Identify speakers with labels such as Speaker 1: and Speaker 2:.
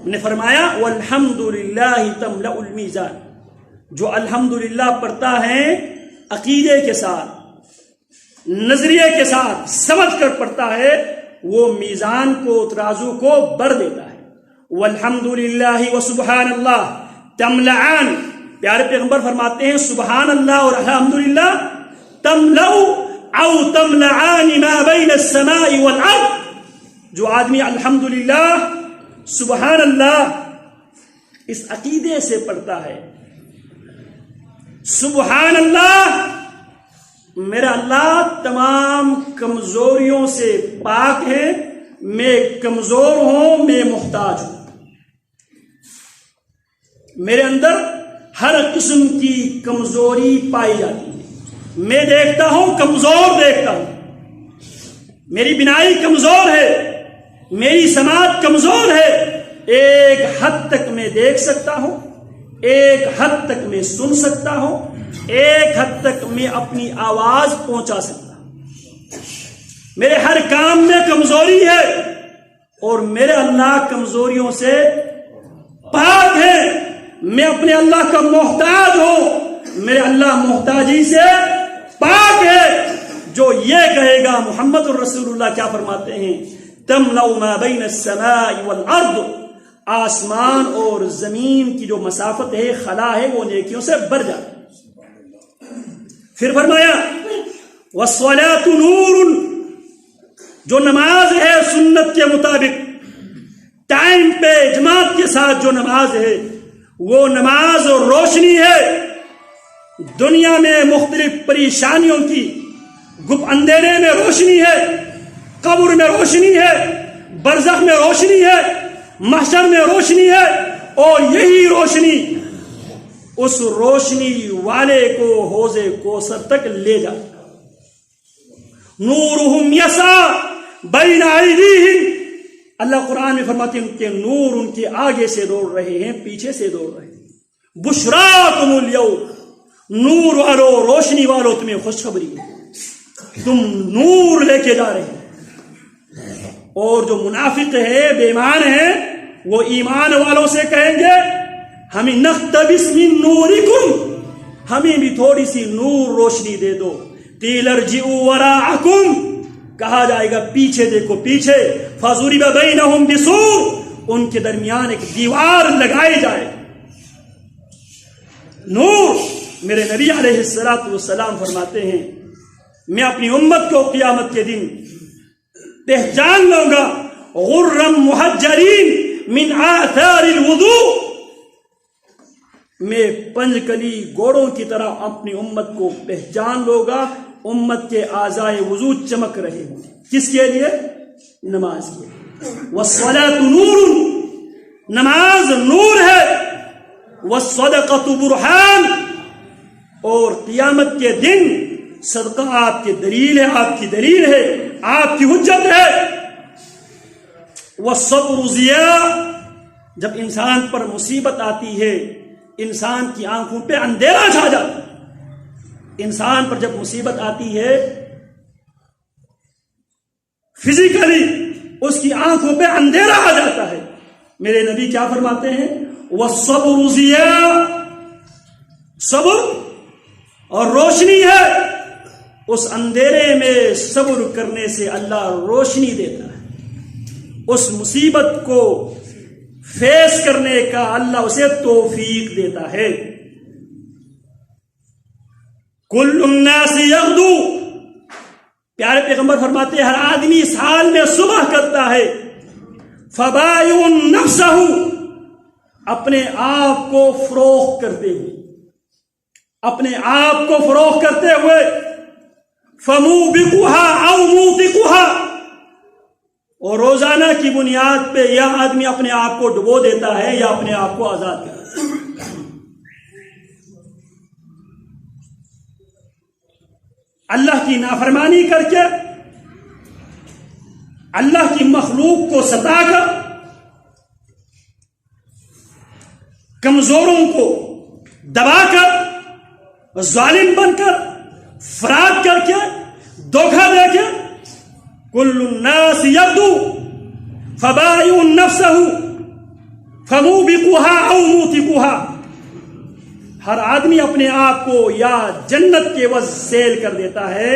Speaker 1: نے فرمایا والحمدللہ تملأ المیزان، جو الحمدللہ پڑھتا ہے عقیدے کے ساتھ، نظریے کے ساتھ، سمجھ کر پڑھتا ہے، وہ میزان کو، ترازو کو بڑھ دیتا ہے۔ والحمدللہ وسبحان اللہ تملأان، پیارے پیغمبر فرماتے ہیں سبحان اللہ اور الحمدللہ تملأ او تملأان ما بین السماء والارض، جو آدمی الحمدللہ سبحان اللہ اس عقیدے سے پڑھتا ہے، سبحان اللہ میرا اللہ تمام کمزوریوں سے پاک ہے، میں کمزور ہوں، میں محتاج ہوں، میرے اندر ہر قسم کی کمزوری پائی جاتی ہے، میں دیکھتا ہوں کمزور دیکھتا ہوں، میری بینائی کمزور ہے، میری سماعت کمزور ہے، ایک حد تک میں دیکھ سکتا ہوں، ایک حد تک میں سن سکتا ہوں، ایک حد تک میں اپنی آواز پہنچا سکتا ہوں، میرے ہر کام میں کمزوری ہے، اور میرے اللہ کمزوریوں سے پاک ہے، میں اپنے اللہ کا محتاج ہوں، میرے اللہ محتاجی سے پاک ہے۔ جو یہ کہے گا، محمد الرسول اللہ کیا فرماتے ہیں، تملأ ما بین السماء والارض، آسمان اور زمین کی جو مسافت ہے، خلا ہے، وہ نیکیوں سے بڑھ جاتی ہے۔ پھر فرمایا والصلاة نور، جو نماز ہے سنت کے مطابق، ٹائم پہ جماعت کے ساتھ جو نماز ہے، وہ نماز اور روشنی ہے، دنیا میں مختلف پریشانیوں کی گپ اندھیرے میں روشنی ہے، قبر میں روشنی ہے، برزخ میں روشنی ہے، محشر میں روشنی ہے، اور یہی روشنی اس روشنی والے کو حوض کوثر تک لے جاتا۔ نورہم یسعی بین ایدیہم، اللہ قرآن میں فرماتے ہیں ان کے نور ان کے آگے سے دوڑ رہے ہیں، پیچھے سے دوڑ رہے ہیں۔ بشراکم اليوم، نور والو، روشنی والو، تمہیں خوشخبری ہے، تم نور لے کے جا رہے ہیں۔ اور جو منافق ہے، بے ایمان ہے، وہ ایمان والوں سے کہیں گے ہمیں نقتبس من نورکم، ہمیں بھی تھوڑی سی نور روشنی دے دو۔ قیل ارجعوا وراءکم، کہا جائے گا پیچھے دیکھو، پیچھے۔ فضرب بینہم بسور، ان کے درمیان ایک دیوار لگائی جائے۔ نور، میرے نبی علیہ السلام فرماتے ہیں میں اپنی امت کو قیامت کے دن پہچان لوں گا، غرم محجرین من آثار الوضوء، میں پنجکلی گھوڑوں کی طرح اپنی امت کو پہچان لوں گا، امت کے اعضائے وضو چمک رہے ہوں۔ کس کے لیے؟ نماز کے لیے۔ والصلاۃ نور، نماز نور ہے، والصدقۃ برہان، اور قیامت کے دن صدقہ آپ کی دلیل ہے، آپ کی دلیل ہے، آپ کی حجت ہے۔ والصبر ضیاء، جب انسان پر مصیبت آتی ہے، انسان کی آنکھوں پہ اندھیرا چھا جاتا ہے۔ انسان پر جب مصیبت آتی ہے، فزیکلی اس کی آنکھوں پہ اندھیرا آ جاتا ہے، میرے نبی کیا فرماتے ہیں، والصبر ضیاء، صبر اور روشنی ہے، اس اندھیرے میں صبر کرنے سے اللہ روشنی دیتا ہے، اس مصیبت کو فیس کرنے کا اللہ اسے توفیق دیتا ہے۔ کل الناس یغدو، پیارے پیغمبر فرماتے ہیں ہر آدمی سال میں صبح کرتا ہے، فبائع نفسہ، اپنے آپ کو فروخت کرتے ہوئے، اپنے آپ کو فروخت کرتے ہوئے، فموبقها او موبقها، اور روزانہ کی بنیاد پہ یا آدمی اپنے آپ کو ڈبو دیتا ہے یا اپنے آپ کو آزاد کرتا ہے۔ اللہ کی نافرمانی کر کے، اللہ کی مخلوق کو ستا کر، کمزوروں کو دبا کر، ظالم بن کر، فراد کر کے، دھوکہ دے کے، کل الناس یغدو فبائع نفسہ فموبقوها او موتقوها، ہر آدمی اپنے آپ کو یا جنت کے عوض سیل کر دیتا ہے